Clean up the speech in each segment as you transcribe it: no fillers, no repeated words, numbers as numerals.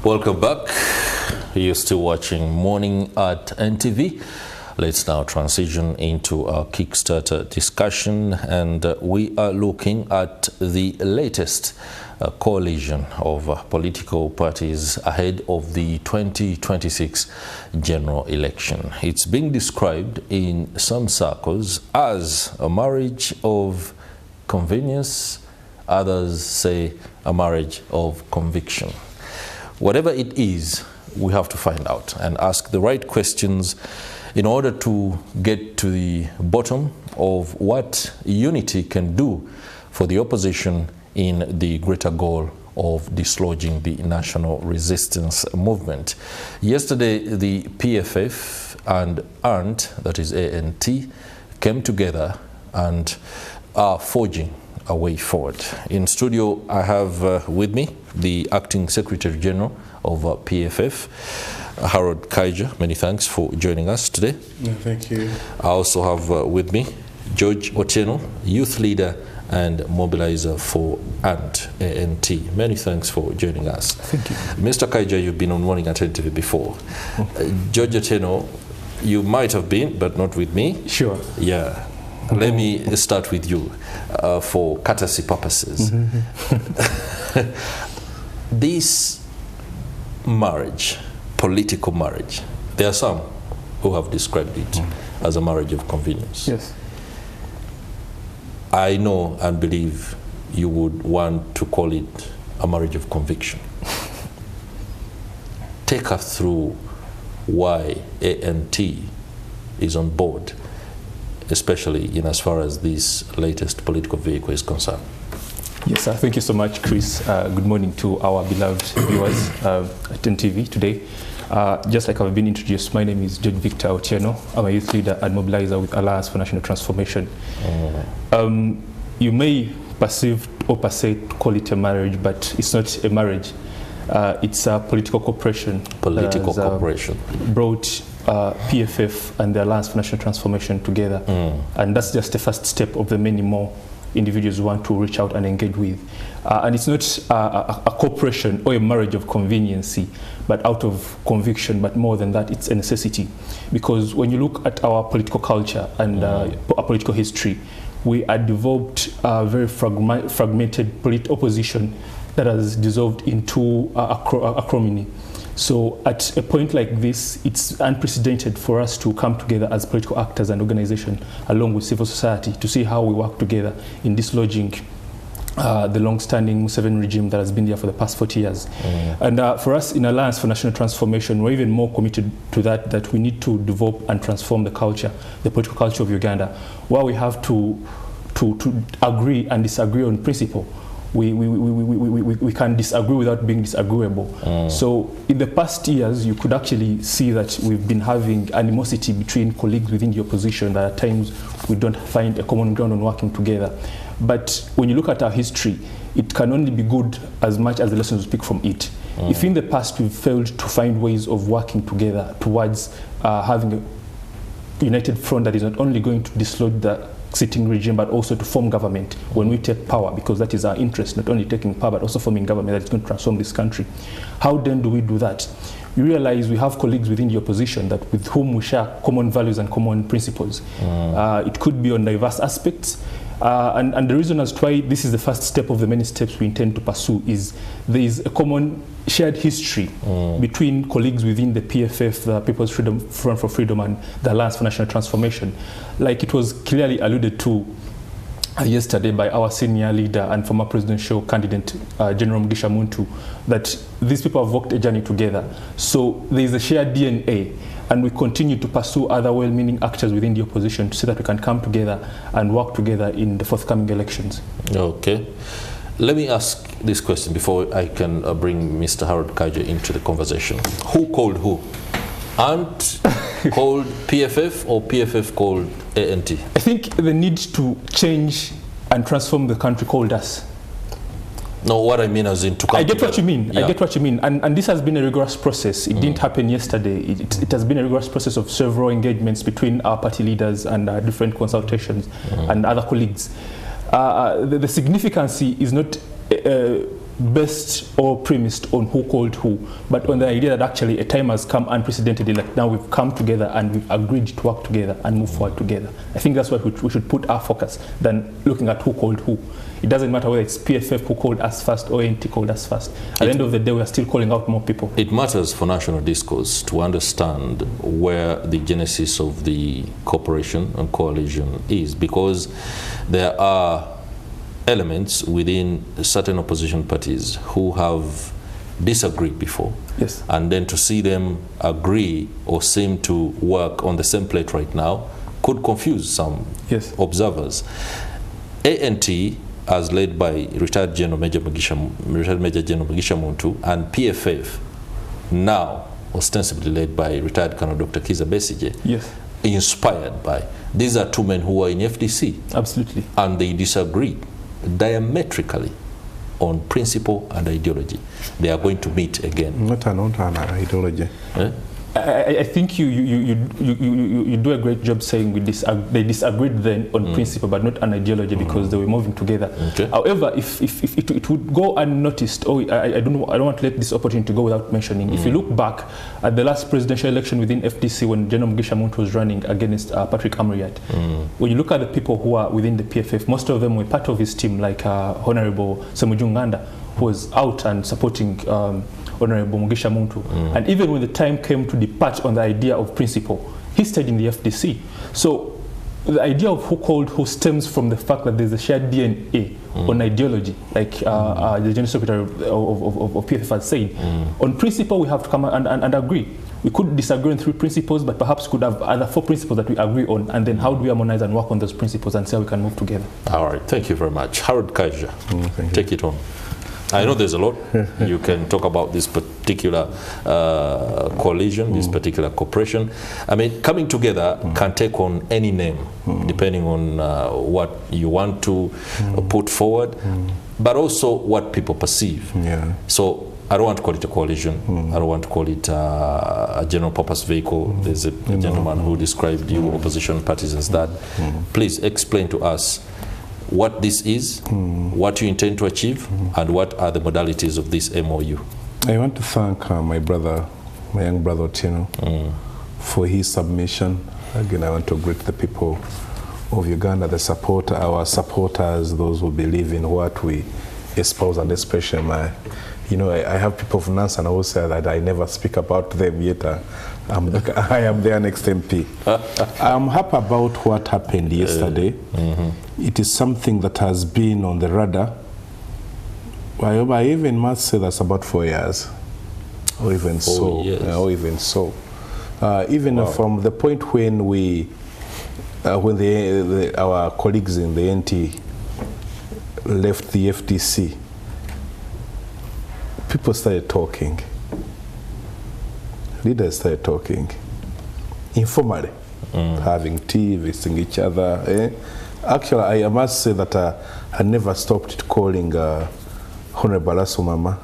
Welcome back. You're still watching Morning at NTV. Let's now transition into our Kickstarter discussion, and we are looking at the latest coalition of political parties ahead of the 2026 general election. It's being described in some circles as a marriage of convenience. Others say a marriage of conviction. Whatever it is, we have to find out and ask the right questions in order to get to the bottom of what unity can do for the opposition in the greater goal of dislodging the national resistance movement. Yesterday, the PFF and ANT, that is ANT, came together and are forging a way forward. In studio, I have with me the Acting Secretary General of PFF, Harold Kaija. Many thanks for joining us today. No, thank you. I also have with me George Otieno, Youth Leader and Mobilizer for ANT. Many thanks for joining us. Thank you. Mr. Kaija, you've been on Morning at NTV before. George Otieno, you might have been, but not with me. Sure. Yeah. Let me start with you for courtesy purposes. This marriage, political marriage, there are some who have described it as a marriage of convenience. Yes. I know and believe you would want to call it a marriage of conviction. Take us through why ANT is on board, especially in as far as this latest political vehicle is concerned. Yes, thank you so much, Chris. Good morning to our beloved viewers at NTV today. Just like I've been introduced, my name is George Victor Otieno. I'm a youth leader and mobilizer with Alliance for National Transformation. You may perceive or per se call it a marriage, but it's not a marriage. It's a political cooperation. Political cooperation. Brought PFF and the Alliance for National Transformation together. And that's just the first step of the many more individuals who want to reach out and engage with. And it's not a cooperation or a marriage of conveniency, but out of conviction. But more than that, it's a necessity. Because when you look at our political culture and our political history, we are developed a very fragmented opposition that has dissolved into acrimony. So at a point like this, it's unprecedented for us to come together as political actors and organizations along with civil society to see how we work together in dislodging the long-standing Museveni regime that has been there for the past 40 years. And for us in Alliance for National Transformation, we're even more committed to that we need to develop and transform the culture, the political culture of Uganda, where we have to agree and disagree on principle. We can disagree without being disagreeable. So in the past years, you could actually see that we've been having animosity between colleagues within the opposition, that at times we don't find a common ground on working together. But when you look at our history, it can only be good as much as the lessons we speak from it. If in the past we've failed to find ways of working together towards having a united front that is not only going to dislodge the sitting regime, but also to form government when we take power, because that is our interest, not only taking power, but also forming government that is going to transform this country. How then do we do that? You realize we have colleagues within the opposition that with whom we share common values and common principles. It could be on diverse aspects. And the reason as to why this is the first step of the many steps we intend to pursue is there is a common shared history between colleagues within the PFF, the People's Front for Freedom, and the Alliance for National Transformation. Like it was clearly alluded to yesterday by our senior leader and former presidential candidate, General Mugisha Muntu, that these people have walked a journey together. So there is a shared DNA, and we continue to pursue other well-meaning actors within the opposition so that we can come together and work together in the forthcoming elections. Okay. Let me ask this question before I can bring Mr. Harold Kaija into the conversation. Who called who? ANT called PFF or PFF called ANT? I think the need to change and transform the country called us. No, what I mean as in to come I get together. what you mean. Yeah. I get what you mean. And this has been a rigorous process. It didn't happen yesterday. It has been a rigorous process of several engagements between our party leaders and different consultations and other colleagues. The significance is not based or premised on who called who, but on the idea that actually a time has come unprecedentedly, like now we've come together and we've agreed to work together and move forward together. I think that's where we should put our focus than looking at who called who. It doesn't matter whether it's PFF who called us first or AT called us first. At the end of the day, we are still calling out more people. It matters for national discourse to understand where the genesis of the cooperation and coalition is, because there are elements within certain opposition parties who have disagreed before. Yes. And then to see them agree or seem to work on the same plate right now could confuse some observers. ANT, as led by retired Major General Mugisha Muntu, and PFF, now ostensibly led by retired Colonel Dr. Kiza Besigye, inspired by. These are two men who are in FDC. Absolutely. And they disagree diametrically on principle and ideology. They are going to meet again. Not an ideology. I think you do a great job saying they disagreed then on principle, but not an ideology, because they were moving together. Okay. However, if it would go unnoticed, I don't want to let this opportunity go without mentioning. If you look back at the last presidential election within FDC, when General Mugisha Muntu was running against Patrick Amriat, when you look at the people who are within the PFF, most of them were part of his team, like Honorable Semujunganda, who was out and supporting Honorable Mugisha Muntu. And even when the time came to depart on the idea of principle, he stayed in the FDC. So the idea of who called who stems from the fact that there's a shared DNA on ideology, like the General Secretary of PFF has said. On principle, we have to come and agree. We could disagree on 3 principles, but perhaps could have other 4 principles that we agree on, and then how do we harmonize and work on those principles and see how we can move together. All right, thank you very much. Harold Kaija, take it on. I know there's a lot. You can talk about this particular coalition, this particular cooperation. I mean, coming together can take on any name, depending on what you want to put forward, but also what people perceive. So I don't want to call it a coalition. I don't want to call it a general purpose vehicle. There's a gentleman who described you opposition parties as that. Please explain to us what this is, what you intend to achieve, and what are the modalities of this MOU. I want to thank my young brother Tino, for his submission. Again, I want to greet the people of Uganda, our supporters, those who believe in what we espouse, and especially I have people from Nansan who say that I never speak about them yet. I am their next MP. I'm happy about what happened yesterday. It is something that has been on the radar. I even must say that's about 4 years, or even so. Even from the point when our colleagues in the NT left the FDC, people started talking. Leaders started talking informally, having tea, visiting each other. Actually, I must say that I never stopped calling Honorable Asumama,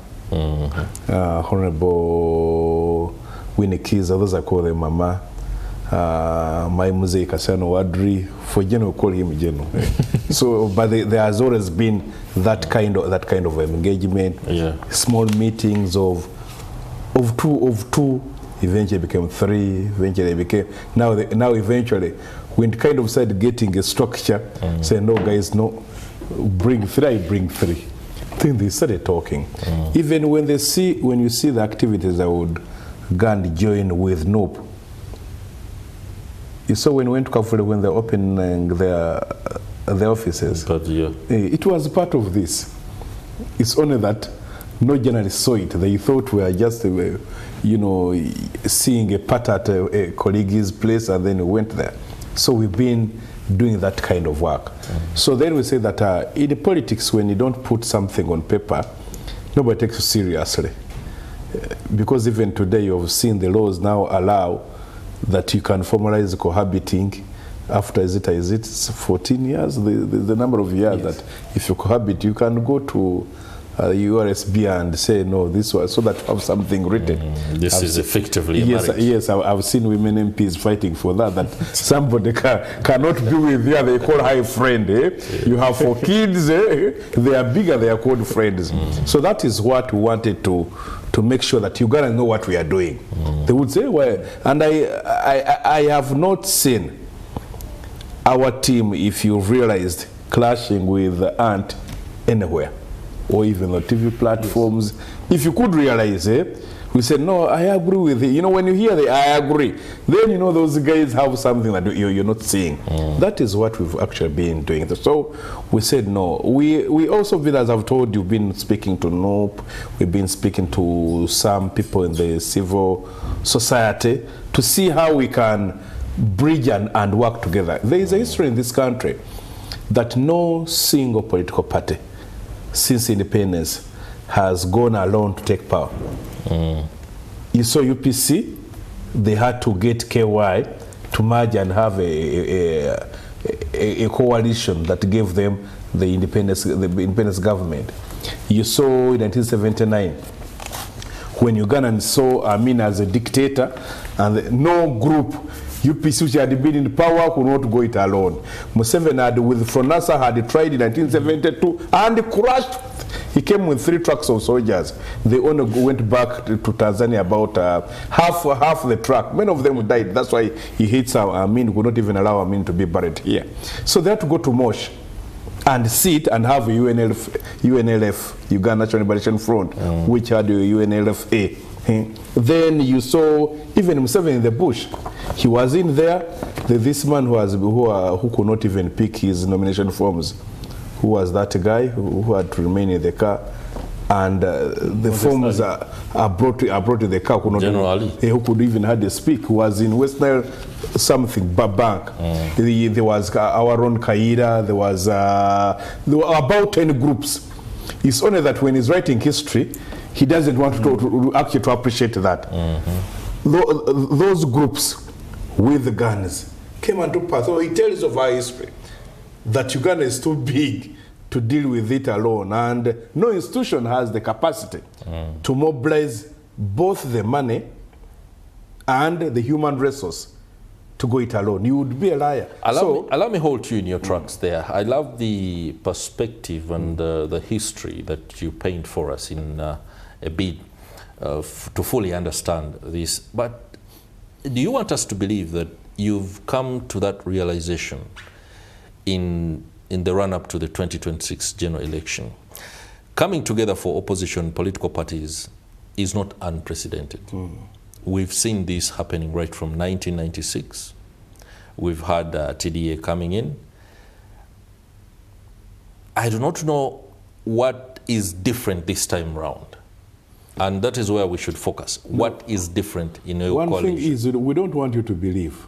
Honorable Winnie Kiza, those I call them Mama, my Muzei Kasano Wadri, for General, call him General. So, but there has always been that kind of engagement, small meetings of two. Eventually became 3, eventually became, now eventually, we kind of started getting a structure, saying, no guys, no, bring 3, I bring 3. Then they started talking. Even when you see the activities that would go and join with NOP. You saw when we went to Kafule, when they're opening their offices, it was part of this. It's only that no journalists saw it. They thought we were just, seeing a part at a colleague's place, and then we went there. So we've been doing that kind of work. So then we say that in politics, when you don't put something on paper, nobody takes you seriously. Because even today, you've seen the laws now allow that you can formalize cohabiting after, is it 14 years? The number of years that if you cohabit, you can go to USB and say, no, this was, so that you have something written. This is effectively a marriage. Yes, I've seen women MPs fighting for that somebody cannot be with you, they call high friend. You have 4 kids, they are bigger, they are called friends. So that is what we wanted to make sure that Uganda know what we are doing. They would say, well, and I have not seen our team, if you realized, clashing with Ant anywhere, or even the TV platforms. Yes. If you could realize, we said, no, I agree with it. You know, when you hear the I agree, then you know those guys have something that you're not seeing. That is what we've actually been doing. So we said, no. We also, as I've told you, been speaking to NOP, we've been speaking to some people in the civil society to see how we can bridge and work together. There is a history in this country that no single political party since independence has gone alone to take power. You saw UPC, they had to get KY to merge and have a coalition that gave them the independence government. You saw in 1979 when Ugandans saw Amin as a dictator, and no group UPC, which had been in power, could not go it alone. Museveni had, with Fronasa, had tried in 1972 and crushed. He came with 3 trucks of soldiers. They only went back to Tanzania about half the truck. Many of them died. That's why he hates Amin, would not even allow Amin to be buried here. So they had to go to Mosh and sit and have a UNLF, Uganda National Liberation Front, which had a UNLFA. Then you saw even Museveni in the bush. He was in there. This man who could not even pick his nomination forms. Who was that guy who had to remain in the car? And the forms are brought to the car. Who could even hardly speak. Who was in West Nile something bank. There was our own Kaida. There were about 10 groups. It's only that when he's writing history, he doesn't want to actually to appreciate that. Those groups with the guns came and took part. So he tells of our history that Uganda is too big to deal with it alone, and no institution has the capacity to mobilize both the money and the human resource to go it alone. You would be a liar. Allow me hold you in your tracks there. I love the perspective and the history that you paint for us in a bid to fully understand this. But do you want us to believe that you've come to that realization in the run-up to the 2026 general election? Coming together for opposition political parties is not unprecedented. We've seen this happening right from 1996. We've had TDA coming in. I do not know what is different this time round. And that is where we should focus. What is different in your coalition? One thing is, we don't want you to believe.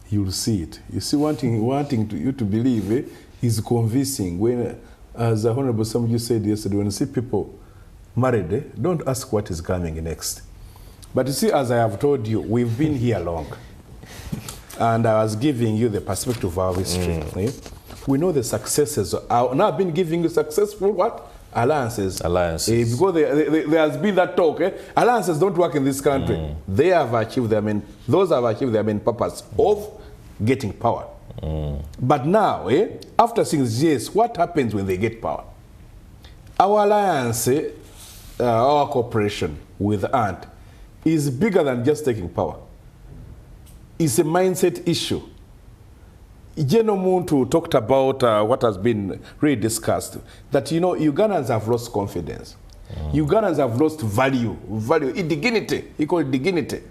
You'll see it. You see, wanting you to believe is convincing. When, as Honorable Samuel said yesterday, when you see people married, don't ask what is coming next. But you see, as I have told you, we've been here long. And I was giving you the perspective of our history. We know the successes. Now I've been giving you successful what? Alliances. Because there has been that talk. Alliances don't work in this country. They have achieved those have achieved their main purpose of getting power. But now, after seeing yes, what happens when they get power? Our alliance, our cooperation with ANT is bigger than just taking power. It's a mindset issue. General Muntu talked about what has been really discussed, that, you know, Ugandans have lost confidence. Ugandans have lost value, dignity. He called it dignity.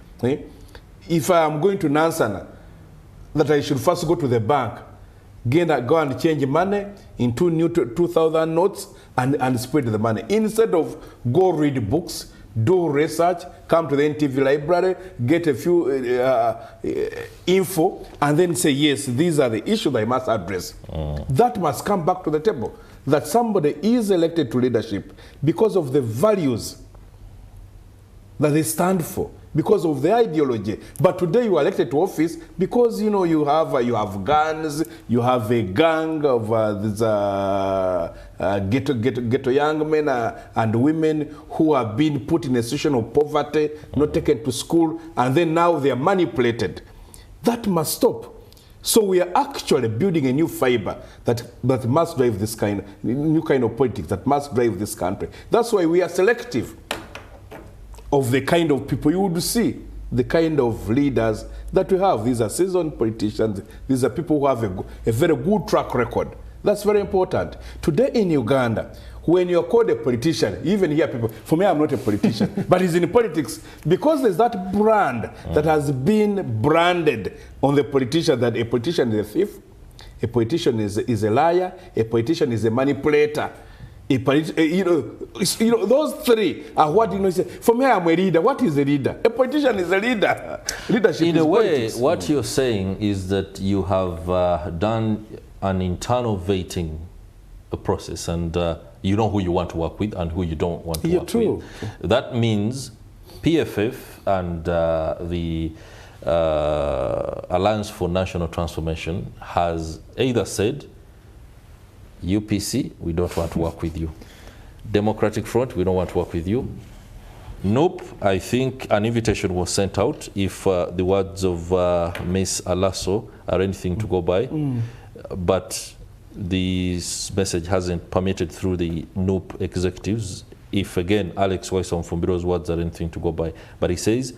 If I am going to Nansana, that I should first go to the bank, go and change money into new 2,000 notes and spread the money. Instead of go read books, do research, come to the NTV library, get a few info, and then say, yes, these are the issues I must address. That must come back to the table. That somebody is elected to leadership because of the values that they stand for. because of the ideology. But today you are elected to office because you know you have guns, you have a gang of ghetto young men and women who have been put in a situation of poverty, not taken to school, and then now they are manipulated. That must stop. So we are actually building a new fiber that must drive this new kind of politics that must drive this country. That's why we are selective of the kind of people you would see, the kind of leaders that we have. These are seasoned politicians. These are people who have a very good track record. That's very important. Today in Uganda, when you're called a politician, even here people, for me I'm not a politician, but it's in politics, because there's that brand that has been branded on the politician, that a politician is a thief, a politician is a liar, a politician is a manipulator. You know, those three are what you know. For me, I'm a leader. What is a leader? A politician is a leader. Leadership in is a way, politics. what you're saying is that you have done an internal vetting process, and you know who you want to work with and who you don't want to work with. That means PFF and the Alliance for National Transformation has either said, UPC, we don't want to work with you. Democratic Front, we don't want to work with you. Nope, I think an invitation was sent out, if the words of Ms. Alaso are anything to go by. But this message hasn't permitted through the NOOP executives, if again Alex Waisom from Bureau's words are anything to go by. But he says,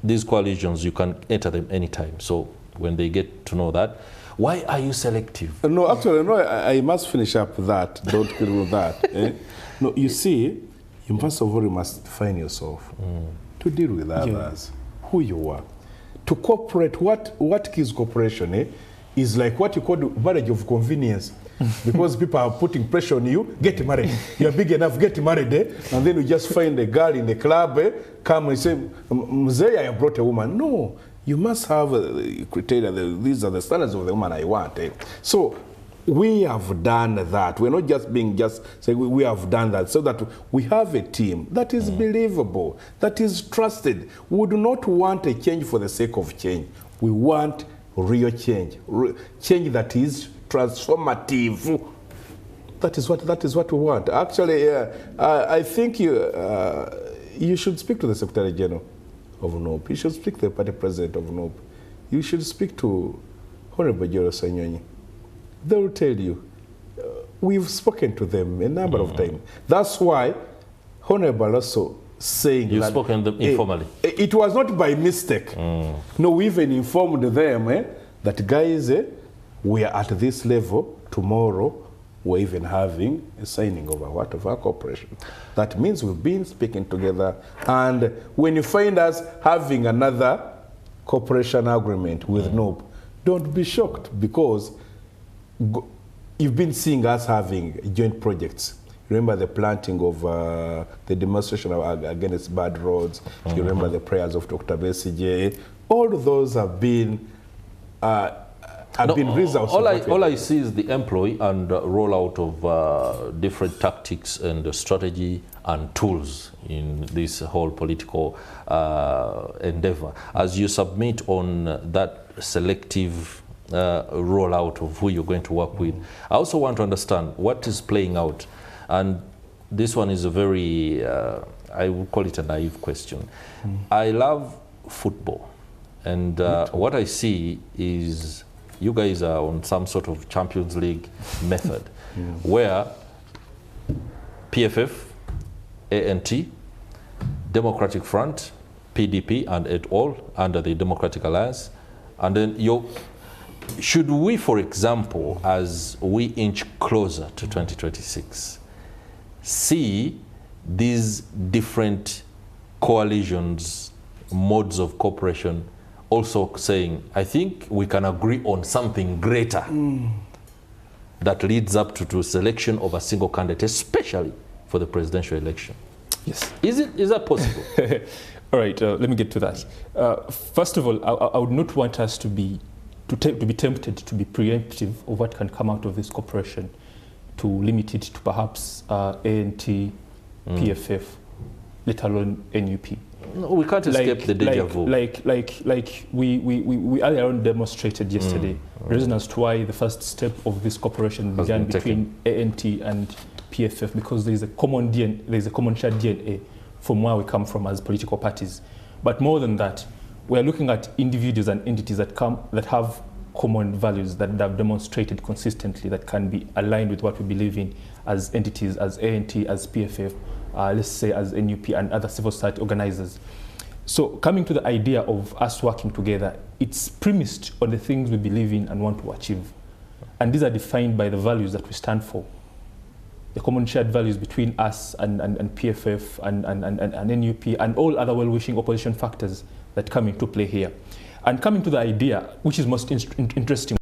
these coalitions, you can enter them anytime. So when they get to know that, why are you selective? No, actually, no, I must finish up that. Don't kill that. No, you see, you first of all, you must define yourself to deal with others, who you are. To cooperate, what is cooperation? Is like what you call the marriage of convenience. Because people are putting pressure on you, get married. You're big enough, get married, and then you just find a girl in the club, come and say, Mzee, I brought a woman. No, you must have a criteria. These are the standards of the woman I want. So we have done that. We're not just being saying we have done that, so that we have a team that is believable, that is trusted. We do not want a change for the sake of change. We want real change, change that is transformative. That is what we want. Actually, I think you should speak to the Secretary General of NOOP. You should speak to the party president of NOOP. You should speak to Honorable Joro Sanyonyi. They will tell you. We've spoken to them a number of times. That's why Honorable also saying You've that, spoken to them informally. It was not by mistake. No, we even informed them that guys, we are at this level. Tomorrow, we're even having a signing of our cooperation. That means we've been speaking together. And when you find us having another cooperation agreement with NOOP, don't be shocked, because you've been seeing us having joint projects. Remember the planting of the demonstration against bad roads. You remember the prayers of Dr. Besigye. All of those have been results. All I see is the employ and rollout of different tactics and strategy and tools in this whole political endeavor. As you submit on that selective rollout of who you're going to work with, I also want to understand what is playing out. And this one is a very, I would call it a naive question. I love football. And what I see is you guys are on some sort of Champions League method where PFF, ANT, Democratic Front, PDP, and et al. Under the Democratic Alliance. And then should we, for example, as we inch closer to 2026, see these different coalitions, modes of cooperation, also saying, I think we can agree on something greater that leads up to selection of a single candidate, especially for the presidential election? Yes. Is that possible? All right, let me get to that. First of all, I would not want us to be tempted to be preemptive of what can come out of this cooperation, to limit it to perhaps ANT, PFF, let alone NUP. No, we can't escape the deja vu. Like we earlier on demonstrated yesterday reason as to why the first step of this cooperation began between ANT and PFF, because there is a common DNA, there is a common shared DNA from where we come from as political parties. But more than that, we are looking at individuals and entities that have common values that have demonstrated consistently that can be aligned with what we believe in as entities, as ANT, as PFF, let's say as NUP and other civil society organizers. So coming to the idea of us working together, it's premised on the things we believe in and want to achieve. And these are defined by the values that we stand for. The common shared values between us and PFF and NUP and all other well-wishing opposition factors that come into play here. And coming to the idea, which is most interesting,